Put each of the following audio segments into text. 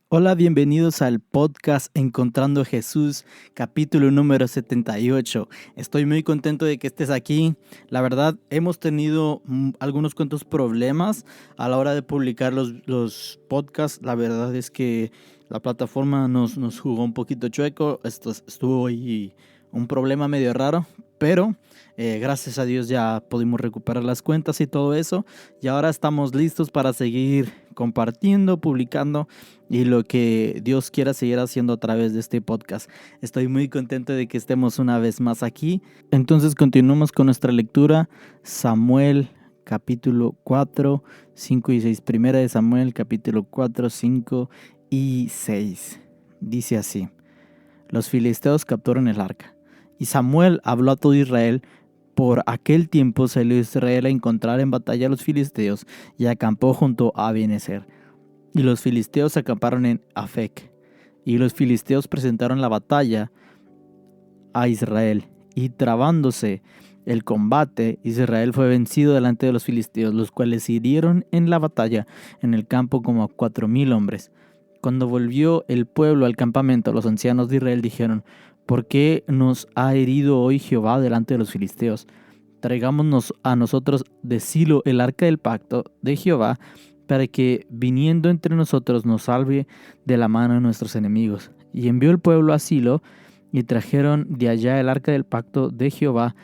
Hola, bienvenidos al podcast Encontrando a Jesús, capítulo número 78. Estoy muy contento de que estés aquí. La verdad, hemos tenido algunos cuantos problemas a la hora de publicar los podcasts. La verdad es que la plataforma nos jugó un poquito chueco. Estuvo ahí un problema medio raro, pero gracias a Dios ya pudimos recuperar las cuentas y todo eso. Y ahora estamos listos para seguir compartiendo, publicando y lo que Dios quiera seguir haciendo a través de este podcast. Estoy muy contento de que estemos una vez más aquí. Entonces continuamos con nuestra lectura. Samuel capítulo 4, 5 y 6. Primera de Samuel capítulo 4, 5 y 6. Dice así: los filisteos capturan el arca. Y Samuel habló a todo Israel. Por aquel tiempo salió Israel a encontrar en batalla a los filisteos y acampó junto a Ebenezer. Y los filisteos acamparon en Afec. Y los filisteos presentaron la batalla a Israel. Y trabándose el combate, Israel fue vencido delante de los filisteos, los cuales hirieron en la batalla en el campo como a 4,000 hombres. Cuando volvió el pueblo al campamento, los ancianos de Israel dijeron: ¿por qué nos ha herido hoy Jehová delante de los filisteos? Traigámonos a nosotros de Silo el arca del pacto de Jehová, para que viniendo entre nosotros nos salve de la mano de nuestros enemigos. Y envió el pueblo a Silo, y trajeron de allá el arca del pacto de Jehová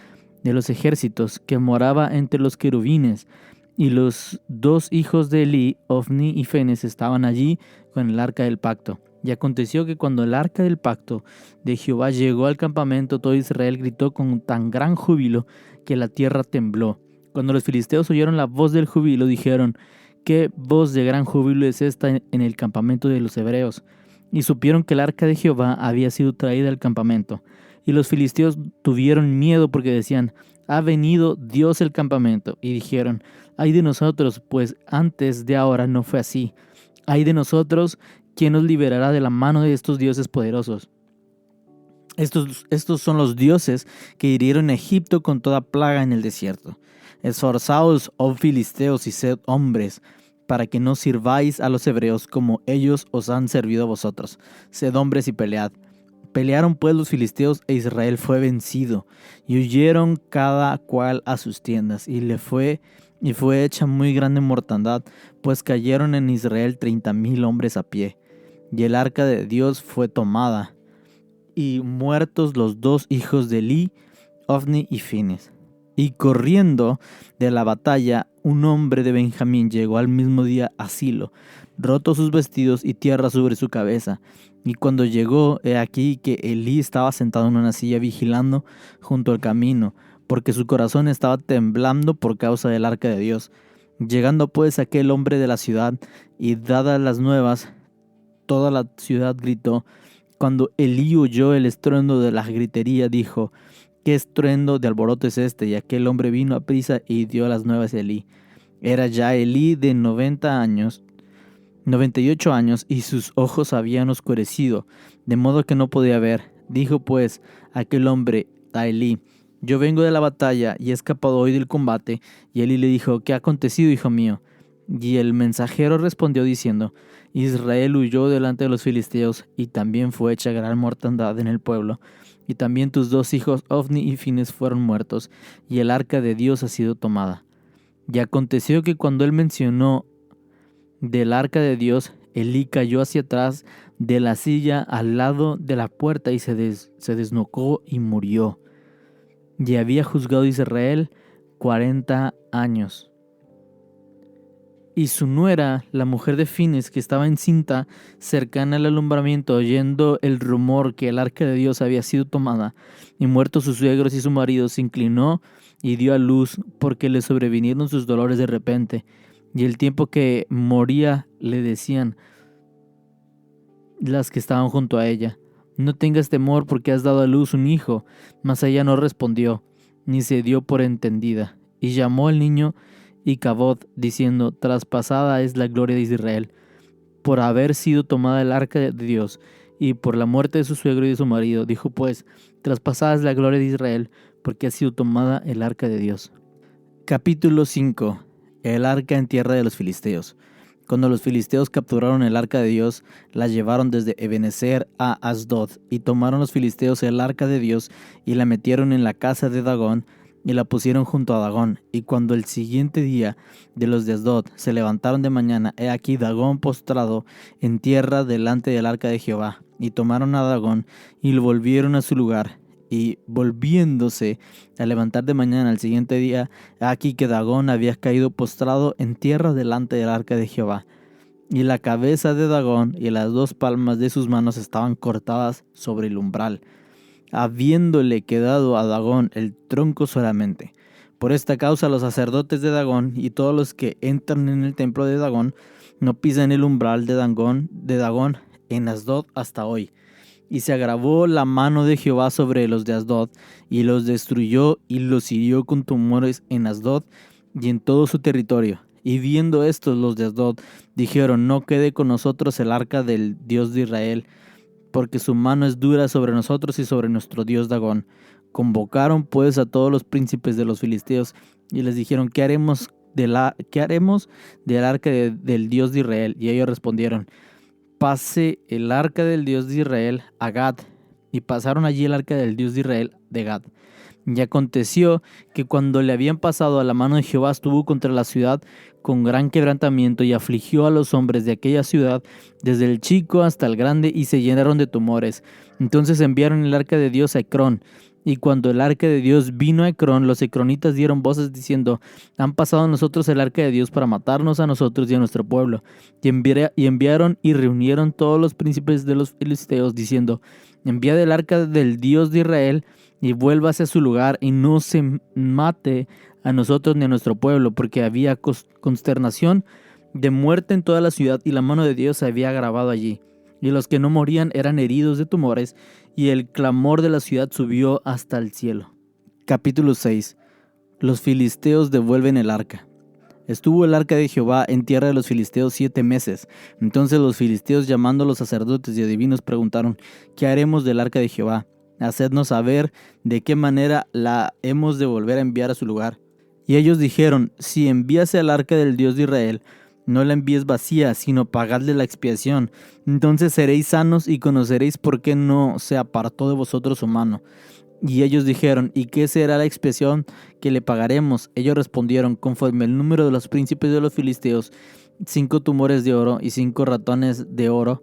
de los ejércitos, que moraba entre los querubines. Y los dos hijos de Elí, Ofni y Fenes, estaban allí con el arca del pacto. Y aconteció que cuando el arca del pacto de Jehová llegó al campamento, todo Israel gritó con tan gran júbilo que la tierra tembló. Cuando los filisteos oyeron la voz del júbilo, dijeron: ¿qué voz de gran júbilo es esta en el campamento de los hebreos? Y supieron que el arca de Jehová había sido traída al campamento. Y los filisteos tuvieron miedo porque decían: ha venido Dios al campamento. Y dijeron: ay de nosotros, pues antes de ahora no fue así. Ay de nosotros, ¿quién nos liberará de la mano de estos dioses poderosos? Estos son los dioses que hirieron a Egipto con toda plaga en el desierto. Esforzaos, oh filisteos, y sed hombres, para que no sirváis a los hebreos como ellos os han servido a vosotros. Sed hombres y pelead. Pelearon pues los filisteos, e Israel fue vencido, y huyeron cada cual a sus tiendas, y fue hecha muy grande mortandad, pues cayeron en Israel 30,000 hombres a pie. Y el arca de Dios fue tomada, y muertos los dos hijos de Elí, Ofni y Fines. Y corriendo de la batalla, un hombre de Benjamín llegó al mismo día a Silo, roto sus vestidos y tierra sobre su cabeza. Y cuando llegó, he aquí que Elí estaba sentado en una silla vigilando junto al camino, porque su corazón estaba temblando por causa del arca de Dios. Llegando pues aquel hombre de la ciudad, y dadas las nuevas, toda la ciudad gritó. Cuando Elí oyó el estruendo de la gritería, dijo: ¿qué estruendo de alboroto es este? Y aquel hombre vino a prisa y dio las nuevas a Elí. Era ya Elí de 98 años, y sus ojos habían oscurecido, de modo que no podía ver. Dijo pues aquel hombre a Elí: yo vengo de la batalla y he escapado hoy del combate. Y Elí le dijo: ¿qué ha acontecido, hijo mío? Y el mensajero respondió diciendo: Israel huyó delante de los filisteos, y también fue hecha gran mortandad en el pueblo. Y también tus dos hijos Ofni y Fines fueron muertos, y el arca de Dios ha sido tomada. Y aconteció que cuando él mencionó del arca de Dios, Elí cayó hacia atrás de la silla al lado de la puerta y se desnucó y murió. Y había juzgado Israel 40 años. Y su nuera, la mujer de Fines, que estaba encinta cercana al alumbramiento, oyendo el rumor que el arca de Dios había sido tomada, y muertos sus suegros y su marido, se inclinó y dio a luz, porque le sobrevinieron sus dolores de repente. Y el tiempo que moría le decían las que estaban junto a ella: no tengas temor, porque has dado a luz un hijo. Mas ella no respondió, ni se dio por entendida. Y llamó al niño Icabod, diciendo: traspasada es la gloria de Israel, por haber sido tomada el arca de Dios, y por la muerte de su suegro y de su marido. Dijo pues: traspasada es la gloria de Israel, porque ha sido tomada el arca de Dios. Capítulo 5. El arca en tierra de los filisteos. Cuando los filisteos capturaron el arca de Dios, la llevaron desde Ebenezer a Asdod, y tomaron los filisteos el arca de Dios y la metieron en la casa de Dagón y la pusieron junto a Dagón. Y cuando el siguiente día de los de Asdod se levantaron de mañana, he aquí Dagón postrado en tierra delante del arca de Jehová. Y tomaron a Dagón y lo volvieron a su lugar. Y volviéndose a levantar de mañana al siguiente día, aquí que Dagón había caído postrado en tierra delante del arca de Jehová. Y la cabeza de Dagón y las 2 palmas de sus manos estaban cortadas sobre el umbral, habiéndole quedado a Dagón el tronco solamente. Por esta causa los sacerdotes de Dagón y todos los que entran en el templo de Dagón no pisan el umbral de Dagón en Asdod hasta hoy. Y se agravó la mano de Jehová sobre los de Asdod, y los destruyó y los hirió con tumores en Asdod y en todo su territorio. Y viendo estos los de Asdod, dijeron: no quede con nosotros el arca del Dios de Israel, porque su mano es dura sobre nosotros y sobre nuestro Dios Dagón. Convocaron pues a todos los príncipes de los filisteos, y les dijeron: ¿qué haremos del arca del Dios de Israel? Y ellos respondieron: pase el arca del Dios de Israel a Gad. Y pasaron allí el arca del Dios de Israel de Gad. Y aconteció que cuando le habían pasado a la mano de Jehová, estuvo contra la ciudad con gran quebrantamiento y afligió a los hombres de aquella ciudad, desde el chico hasta el grande, y se llenaron de tumores. Entonces enviaron el arca de Dios a Ecrón. Y cuando el arca de Dios vino a Ecrón, los ecronitas dieron voces diciendo: han pasado a nosotros el arca de Dios para matarnos a nosotros y a nuestro pueblo. Y enviaron y reunieron todos los príncipes de los filisteos, diciendo: enviad el arca del Dios de Israel y vuélvase a su lugar, y no se mate a nosotros ni a nuestro pueblo, porque había consternación de muerte en toda la ciudad, y la mano de Dios se había agravado allí. Y los que no morían eran heridos de tumores, y el clamor de la ciudad subió hasta el cielo. Capítulo 6. Los filisteos devuelven el arca. Estuvo el arca de Jehová en tierra de los filisteos 7 meses. Entonces los filisteos, llamando a los sacerdotes y adivinos, preguntaron: ¿qué haremos del arca de Jehová? Hacednos saber de qué manera la hemos de volver a enviar a su lugar. Y ellos dijeron: si envíase al arca del Dios de Israel, no la envíes vacía, sino pagadle la expiación. Entonces seréis sanos y conoceréis por qué no se apartó de vosotros su mano. Y ellos dijeron: ¿y qué será la expiación que le pagaremos? Ellos respondieron: conforme el número de los príncipes de los filisteos, 5 tumores de oro y 5 ratones de oro,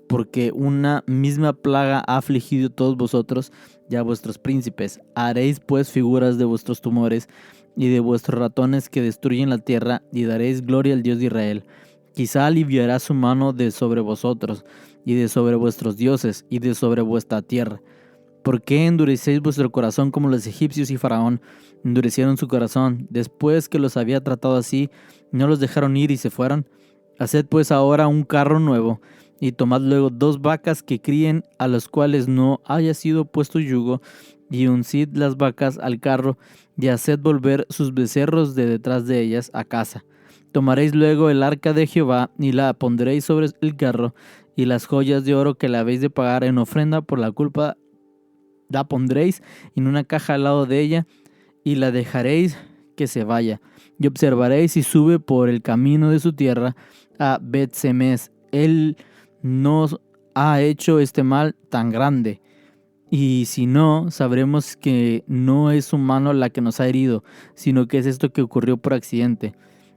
porque una misma plaga ha afligido a todos vosotros y a vuestros príncipes. Haréis pues figuras de vuestros tumores y de vuestros ratones que destruyen la tierra, y daréis gloria al Dios de Israel. Quizá aliviará su mano de sobre vosotros, y de sobre vuestros dioses, y de sobre vuestra tierra. ¿Por qué endurecéis vuestro corazón como los egipcios y Faraón endurecieron su corazón? Después que los había tratado así, no los dejaron ir y se fueron. Haced pues ahora un carro nuevo, y tomad luego 2 vacas que críen, a las cuales no haya sido puesto yugo, y uncid las vacas al carro, y haced volver sus becerros de detrás de ellas a casa. Tomaréis luego el arca de Jehová, y la pondréis sobre el carro, y las joyas de oro que le habéis de pagar en ofrenda por la culpa la pondréis en una caja al lado de ella, y la dejaréis que se vaya. Y observaréis si sube por el camino de su tierra a Bet-Semes. Él no ha hecho este mal tan grande. Y si no, sabremos que no es su mano la que nos ha herido, sino que es esto que ocurrió por accidente.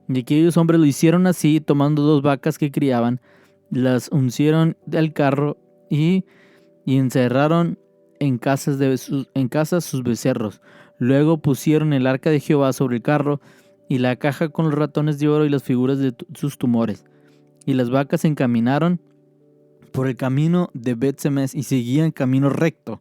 Y aquellos hombres lo hicieron así, tomando 2 vacas que criaban, las uncieron del carro y encerraron en casas sus becerros. Luego pusieron el arca de Jehová sobre el carro, y la caja con los ratones de oro y las figuras de sus tumores. Y las vacas se encaminaron por el camino de Bet-Semes y seguían camino recto,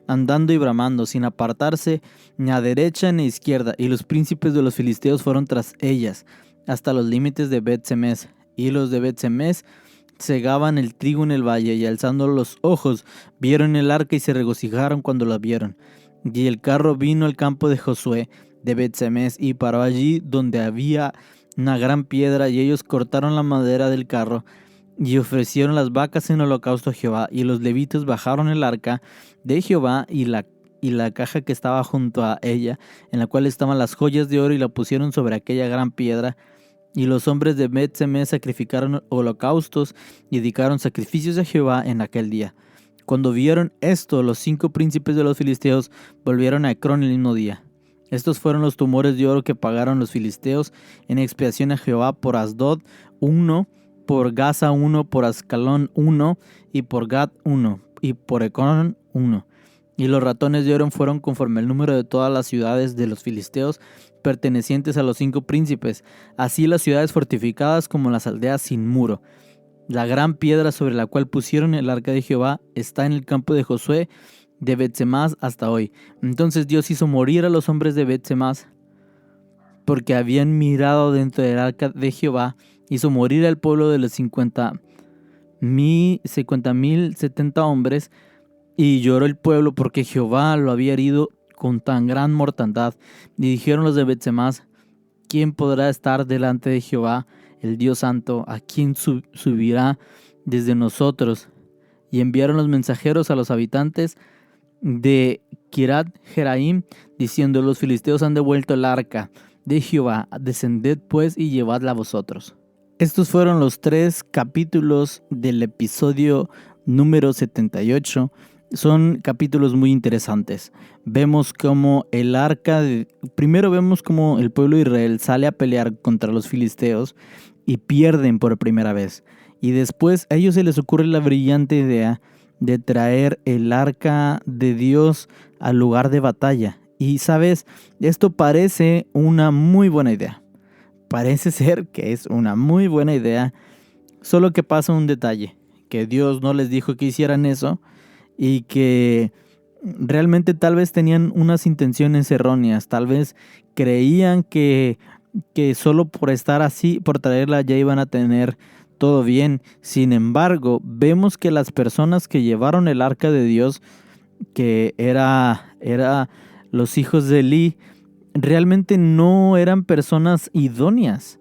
andando y bramando, sin apartarse ni a derecha ni a izquierda. Y los príncipes de los filisteos fueron tras ellas, hasta los límites de Bet-Semes. Y los de Bet-Semes segaban el trigo en el valle, y alzando los ojos vieron el arca y se regocijaron cuando la vieron. Y el carro vino al campo de Josué de Bet-Semes y paró allí donde había una gran piedra, y ellos cortaron la madera del carro y ofrecieron las vacas en holocausto a Jehová. Y los levitas bajaron el arca de Jehová y la caja que estaba junto a ella, en la cual estaban las joyas de oro, y la pusieron sobre aquella gran piedra. Y los hombres de Bet-Semes sacrificaron holocaustos y dedicaron sacrificios a Jehová en aquel día. Cuando vieron esto, los 5 príncipes de los filisteos volvieron a Ecrón el mismo día. Estos fueron los tumores de oro que pagaron los filisteos en expiación a Jehová por Asdod 1, por Gaza 1, por Ascalón 1, y por Gat 1, y por Ecrón 1. Y los ratones de oro fueron conforme el número de todas las ciudades de los filisteos pertenecientes a los 5 príncipes, así las ciudades fortificadas como las aldeas sin muro. La gran piedra sobre la cual pusieron el arca de Jehová está en el campo de Josué de Bet-Semas hasta hoy. Entonces Dios hizo morir a los hombres de Bet-Semas porque habían mirado dentro del arca de Jehová. Hizo morir al pueblo de los 50,070 hombres, y lloró el pueblo porque Jehová lo había herido con tan gran mortandad. Y dijeron los de Bet-Semas: ¿quién podrá estar delante de Jehová, el Dios Santo? ¿A quién subirá desde nosotros? Y enviaron los mensajeros a los habitantes de Kirat Jeraim, diciendo: los filisteos han devuelto el arca de Jehová, descended pues y llevadla vosotros. Estos fueron los 3 capítulos del episodio número 78. Son capítulos muy interesantes. Vemos cómo primero vemos cómo el pueblo de Israel sale a pelear contra los filisteos y pierden por primera vez. Y después a ellos se les ocurre la brillante idea de traer el arca de Dios al lugar de batalla. Y sabes, esto parece una muy buena idea. Parece ser que es una muy buena idea, solo que pasa un detalle, que Dios no les dijo que hicieran eso y que realmente tal vez tenían unas intenciones erróneas. Tal vez creían que solo por estar así, por traerla, ya iban a tener todo bien. Sin embargo, vemos que las personas que llevaron el arca de Dios, que era los hijos de Eli, realmente no eran personas idóneas.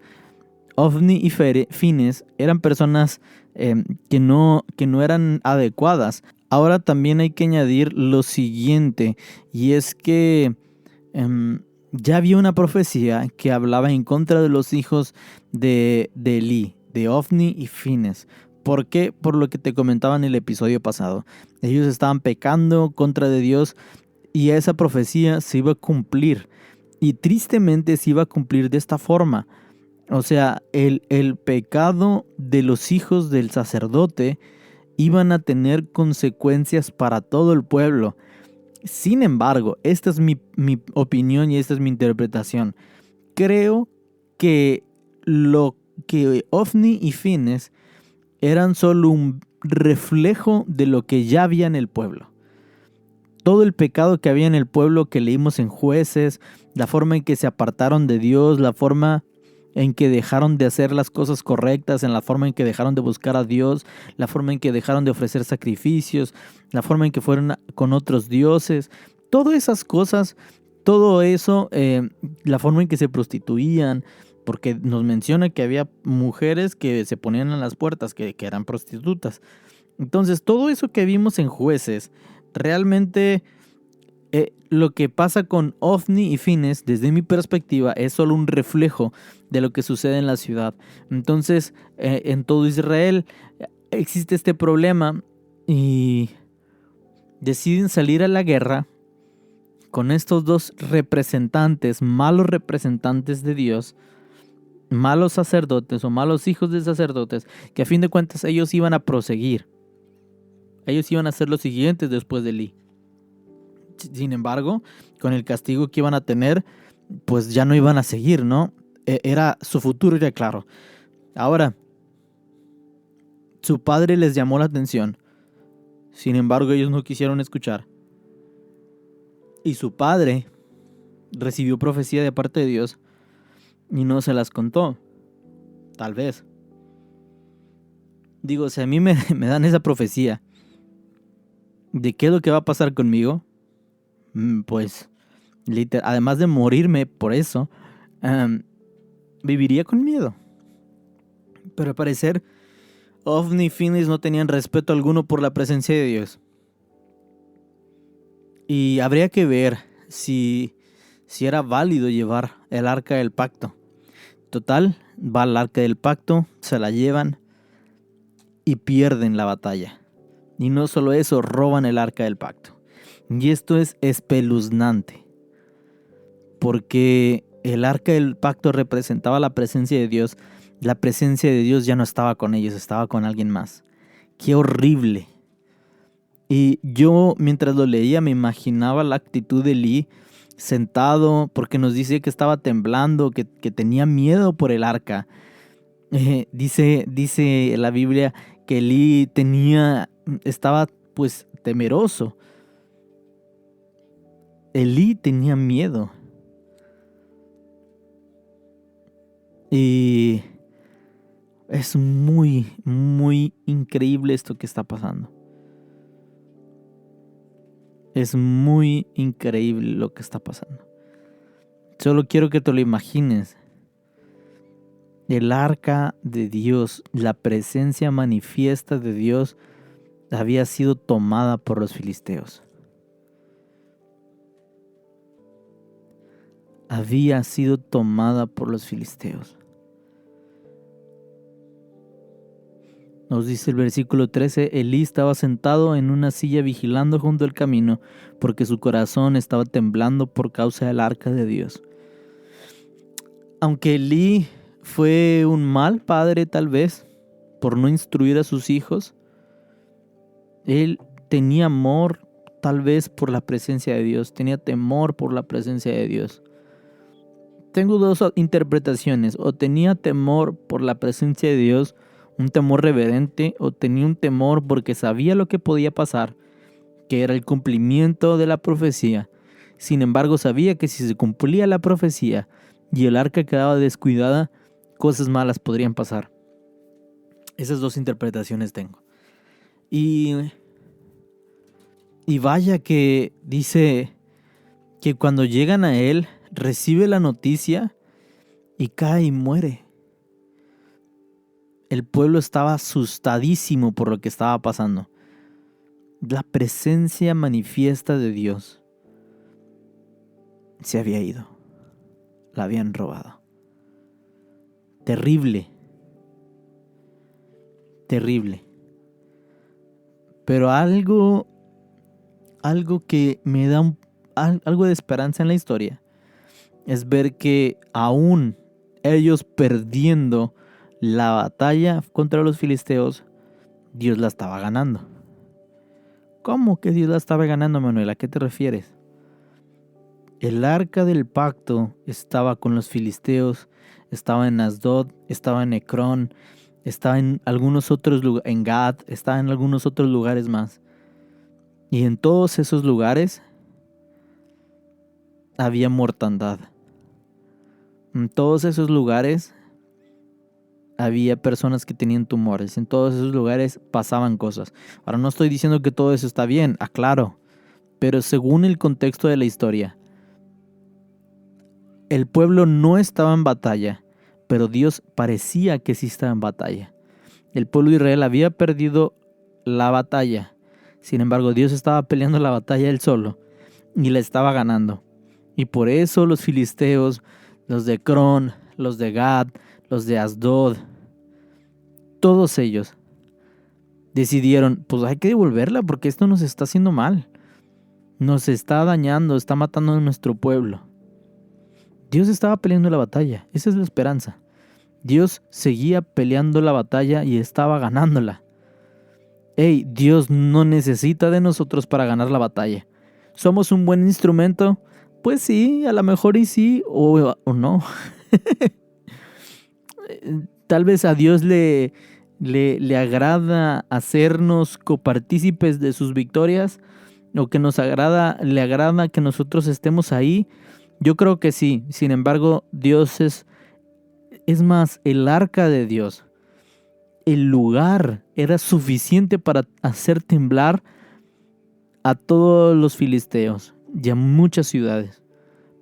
Ofni y Fines eran personas que no eran adecuadas. Ahora también hay que añadir lo siguiente, y es que ya había una profecía que hablaba en contra de los hijos de Eli, de Ofni y Fines. ¿Por qué? Por lo que te comentaba en el episodio pasado. Ellos estaban pecando contra de Dios y esa profecía se iba a cumplir. Y tristemente se iba a cumplir de esta forma. O sea, el pecado de los hijos del sacerdote iban a tener consecuencias para todo el pueblo. Sin embargo, esta es mi opinión y esta es mi interpretación. Creo que lo que Ofni y Fines eran solo un reflejo de lo que ya había en el pueblo. Todo el pecado que había en el pueblo que leímos en Jueces, la forma en que se apartaron de Dios, la forma en que dejaron de hacer las cosas correctas, en la forma en que dejaron de buscar a Dios, la forma en que dejaron de ofrecer sacrificios, la forma en que fueron con otros dioses, todas esas cosas, todo eso, la forma en que se prostituían, porque nos menciona que había mujeres que se ponían en las puertas, que eran prostitutas. Entonces, todo eso que vimos en Jueces, realmente lo que pasa con Ofni y Fines, desde mi perspectiva, es solo un reflejo de lo que sucede en la ciudad. Entonces, en todo Israel existe este problema y deciden salir a la guerra con estos 2 representantes, malos representantes de Dios, malos sacerdotes o malos hijos de sacerdotes, que a fin de cuentas ellos iban a proseguir. Ellos iban a hacer los siguientes después de Eli. Sin embargo, con el castigo que iban a tener, pues ya no iban a seguir, ¿no? Su futuro era claro. Ahora, su padre les llamó la atención. Sin embargo, ellos no quisieron escuchar. Y su padre recibió profecía de parte de Dios y no se las contó. Tal vez. Digo, si a mí me dan esa profecía de qué es lo que va a pasar conmigo, pues, además de morirme por eso, viviría con miedo. Pero al parecer, Ofni y Fines no tenían respeto alguno por la presencia de Dios. Y habría que ver si era válido llevar el arca del pacto. Total, va al arca del pacto, se la llevan y pierden la batalla. Y no solo eso, roban el arca del pacto. Y esto es espeluznante, porque el arca del pacto representaba la presencia de Dios. La presencia de Dios ya no estaba con ellos, estaba con alguien más. ¡Qué horrible! Y yo, mientras lo leía, me imaginaba la actitud de Elí sentado, porque nos dice que estaba temblando, que tenía miedo por el arca. Dice la Biblia que Elí estaba pues temeroso. Elí tenía miedo. Y es muy, muy increíble esto que está pasando. Es muy increíble lo que está pasando. Solo quiero que te lo imagines. El arca de Dios, la presencia manifiesta de Dios, había sido tomada por los filisteos. Había sido tomada por los filisteos. Nos dice el versículo 13, Elí estaba sentado en una silla vigilando junto al camino, porque su corazón estaba temblando por causa del arca de Dios. Aunque Elí fue un mal padre tal vez, por no instruir a sus hijos, él tenía amor tal vez por la presencia de Dios, tenía temor por la presencia de Dios. Tengo dos interpretaciones: o tenía temor por la presencia de Dios, un temor reverente, o tenía un temor porque sabía lo que podía pasar, que era el cumplimiento de la profecía. Sin embargo, sabía que si se cumplía la profecía y el arca quedaba descuidada, cosas malas podrían pasar. Esas dos interpretaciones tengo. Y vaya que dice que cuando llegan a él, recibe la noticia y cae y muere. El pueblo estaba asustadísimo por lo que estaba pasando. La presencia manifiesta de Dios se había ido. La habían robado. Terrible. Terrible. Pero algo que me da algo de esperanza en la historia es ver que aún ellos perdiendo la batalla contra los filisteos, Dios la estaba ganando. ¿Cómo que Dios la estaba ganando, Manuel? ¿A qué te refieres? El arca del pacto estaba con los filisteos, estaba en Asdod, estaba en Ecrón, estaba en algunos otros lugares, en Gad, estaba en algunos otros lugares más. Y en todos esos lugares había mortandad. En todos esos lugares había personas que tenían tumores. En todos esos lugares pasaban cosas. Ahora, no estoy diciendo que todo eso está bien, aclaro. Pero según el contexto de la historia, el pueblo no estaba en batalla, pero Dios parecía que sí estaba en batalla. El pueblo de Israel había perdido la batalla. Sin embargo, Dios estaba peleando la batalla él solo y la estaba ganando. Y por eso los filisteos, los de Ecrón, los de Gad, los de Asdod, todos ellos decidieron, pues hay que devolverla porque esto nos está haciendo mal. Nos está dañando, está matando a nuestro pueblo. Dios estaba peleando la batalla, esa es la esperanza. Dios seguía peleando la batalla y estaba ganándola. Hey, Dios no necesita de nosotros para ganar la batalla. ¿Somos un buen instrumento? Pues sí, a lo mejor y sí, o no. Tal vez a Dios le agrada hacernos copartícipes de sus victorias, o que le agrada que nosotros estemos ahí. Yo creo que sí. Sin embargo, Dios es más, el arca de Dios, el lugar era suficiente para hacer temblar a todos los filisteos y a muchas ciudades,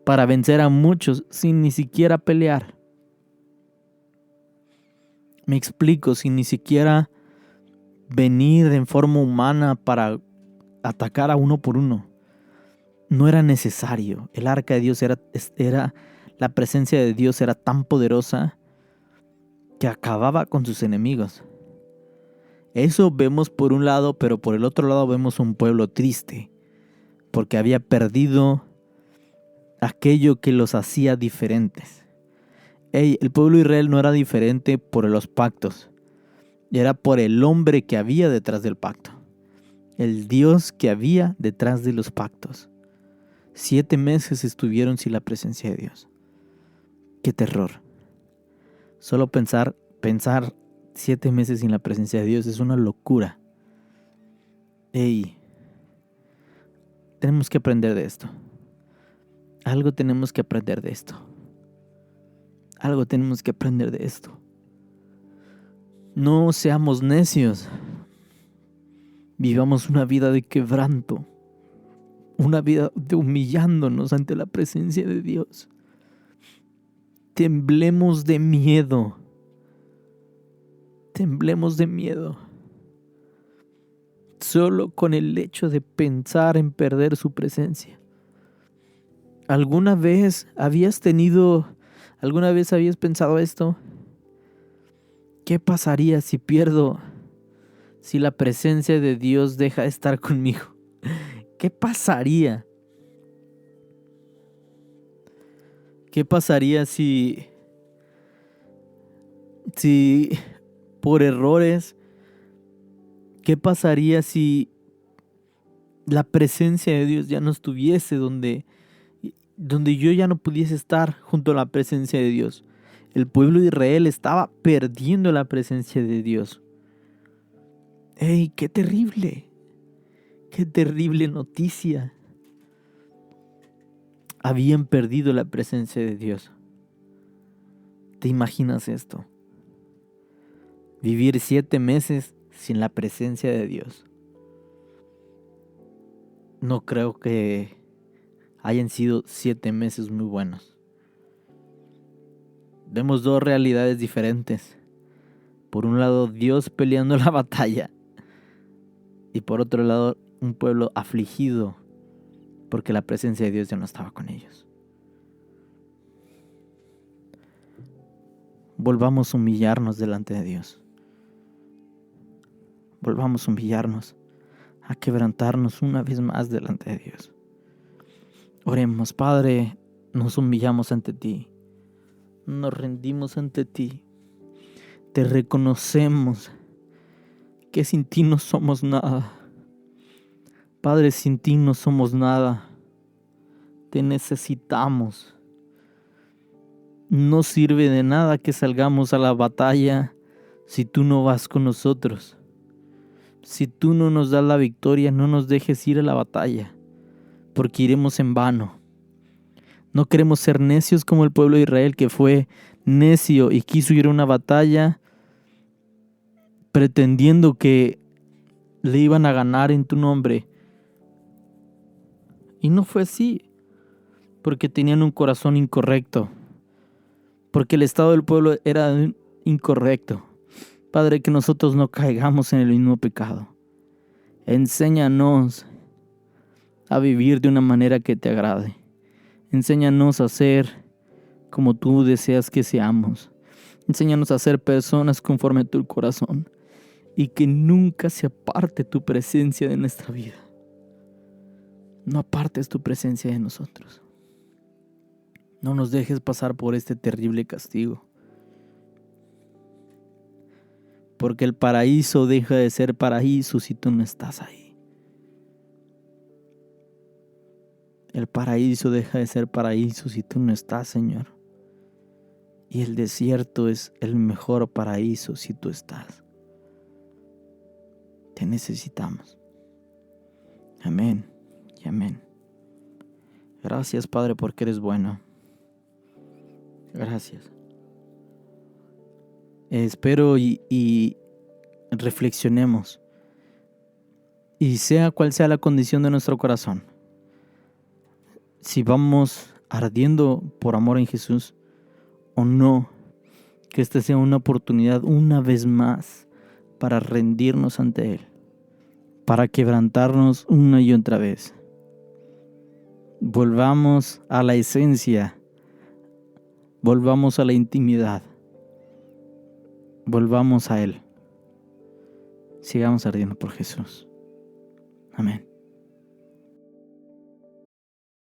para vencer a muchos sin ni siquiera pelear. Me explico, sin ni siquiera venir en forma humana para atacar a uno por uno. No era necesario. El arca de Dios era la presencia de Dios era tan poderosa que acababa con sus enemigos. Eso vemos por un lado, pero por el otro lado vemos un pueblo triste, porque había perdido aquello que los hacía diferentes. El pueblo de Israel no era diferente por los pactos, era por el hombre que había detrás del pacto, el Dios que había detrás de los pactos. 7 meses estuvieron sin la presencia de Dios. ¡Qué terror! Solo pensar 7 meses sin la presencia de Dios es una locura. Tenemos que aprender de esto. Algo tenemos que aprender de esto. Algo tenemos que aprender de esto. No seamos necios. Vivamos una vida de quebranto. Una vida de humillándonos ante la presencia de Dios. Temblemos de miedo. Temblemos de miedo. Solo con el hecho de pensar en perder su presencia. ¿Alguna vez habías pensado esto? ¿Qué pasaría si la presencia de Dios deja de estar conmigo? ¿Qué pasaría? ¿Qué pasaría si por errores? ¿Qué pasaría si la presencia de Dios ya no estuviese donde yo ya no pudiese estar junto a la presencia de Dios? El pueblo de Israel estaba perdiendo la presencia de Dios. ¡Qué terrible! ¡Qué terrible noticia! Habían perdido la presencia de Dios. ¿Te imaginas esto? Vivir 7 meses sin la presencia de Dios. No creo que hayan sido 7 meses muy buenos. Vemos 2 realidades diferentes. Por un lado, Dios peleando la batalla. Y por otro lado, un pueblo afligido porque la presencia de Dios ya no estaba con ellos. Volvamos a humillarnos delante de Dios. Volvamos a humillarnos, a quebrantarnos una vez más delante de Dios. Oremos, Padre, nos humillamos ante ti. Nos rendimos ante ti. Te reconocemos que sin ti no somos nada. Padre, sin ti no somos nada. Te necesitamos. No sirve de nada que salgamos a la batalla si tú no vas con nosotros. Si tú no nos das la victoria, no nos dejes ir a la batalla, porque iremos en vano. No queremos ser necios como el pueblo de Israel, que fue necio y quiso ir a una batalla pretendiendo que le iban a ganar en tu nombre. Y no fue así, porque tenían un corazón incorrecto, porque el estado del pueblo era incorrecto. Padre, que nosotros no caigamos en el mismo pecado. Enséñanos a vivir de una manera que te agrade. Enséñanos a ser como tú deseas que seamos. Enséñanos a ser personas conforme a tu corazón. Y que nunca se aparte tu presencia de nuestra vida. No apartes tu presencia de nosotros. No nos dejes pasar por este terrible castigo. Porque el paraíso deja de ser paraíso si tú no estás ahí. El paraíso deja de ser paraíso si tú no estás, Señor. Y el desierto es el mejor paraíso si tú estás. Te necesitamos. Amén y amén. Gracias, Padre, porque eres bueno. Gracias. Espero y reflexionemos. Y sea cual sea la condición de nuestro corazón, si vamos ardiendo por amor en Jesús o no, que esta sea una oportunidad una vez más para rendirnos ante Él, para quebrantarnos una y otra vez. Volvamos a la esencia, Volvamos a la intimidad. Volvamos a Él. Sigamos ardiendo por Jesús. Amén.